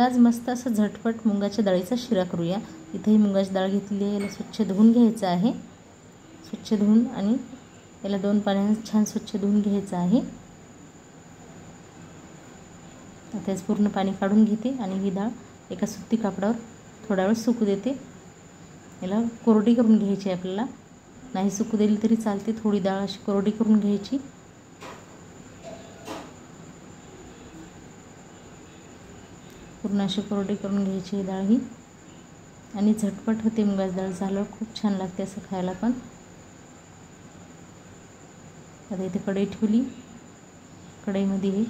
आज मस्त असं झटपट मुगाच्या डाळीचा शिरा करूया। इथे ही मुगाची डाळ घेतली आहे, याला स्वच्छ धुवून घ्यायचं आहे। स्वच्छ धुवून आणि याला 2 पाण्याने छान स्वच्छ धुवून घ्यायचं आहे। आता पूर्ण पाणी काढून घेते आणि ही डाळ एका सुती कापडावर थोडा वेळ सुकू देते। याला कोरडी करून घ्यायची आपल्याला, नाही सुकू दिली तरी चालते, थोडी डाळ अशी कोरडी करून घ्यायची। पूर्ण अशी कोरडी करून घ्यायची ही डाळ ही, आणि झटपट होते मुगाची डाळ झाल्यावर, खूप छान लागते असं खायला पण। आता इथे कढई ठेवली, कढईमध्ये ही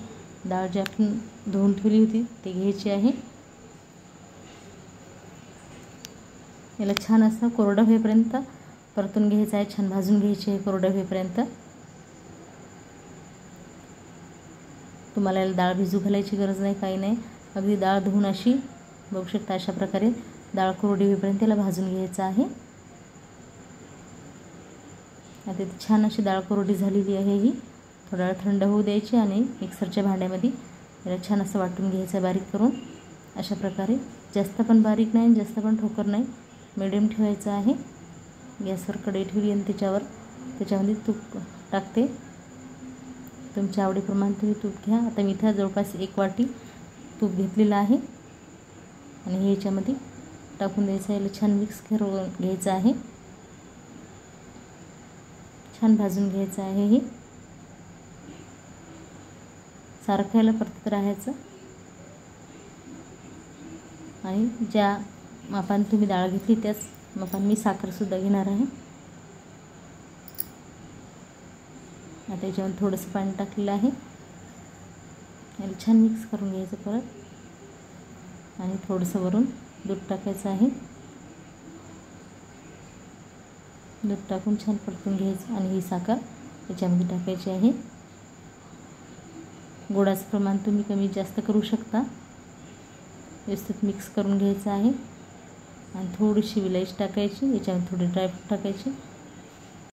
डाळ जी आपण धुवून ठेवली होती ते घ्यायची आहे। याला छान असं कोरडं होईपर्यंत परतून घ्यायचं आहे, छान भाजून घ्यायची आहे कोरडं होईपर्यंत। तुम्हाला याला डाळ भिजू घालायची गरज नाही, काही नाही, अगदी डाळ धुवून अशी बघू शकता अशा प्रकारे डाळ कोरडी होईपर्यंत त्याला भाजून घ्यायचं आहे। आता छान अशी डाळ कोरडी झालेली आहे ही, थोडा वेळ थंड होऊ द्यायची आणि मिक्सरच्या भांड्यामध्ये याला छान असं वाटून घ्यायचं बारीक करून। अशा प्रकारे जास्त पण बारीक नाही, जास्त पण ठोकर नाही, मिडियम ठेवायचं आहे। गॅसवर कढई ठेवली आणि त्याच्यामध्ये तूप टाकते, तुमच्या आवडीप्रमाणे तुम्ही तूप घ्या। आता मी इथे जवळपास 1 वाटी तूप घेतलेलं आहे आणि हे याच्यामध्ये टाकून द्यायचं आहे। याला छान मिक्स करून घ्यायचं आहे, छान भाजून घ्यायचं आहे। हे सारखं याला परतत राहायचं आणि ज्या मापाने तुम्ही डाळ घेतली त्याच मापाने मी साखरसुद्धा घेणार आहे। आता याच्यामध्ये थोडंसं पाणी टाकलेलं आहे, याला छान मिक्स करून घ्यायचं परत, आणि थोडंसं वरून दूध टाकायचं आहे। दूध टाकून छान परतून घ्यायचं आणि ही साखर याच्यामध्ये टाकायची आहे। गोडाचं प्रमाण तुम्ही कमी जास्त करू शकता। व्यवस्थित मिक्स करून घ्यायचं आहे आणि थोडीशी विलायची टाकायची, याच्यामध्ये थोडी ड्रायफ्रूट टाकायची।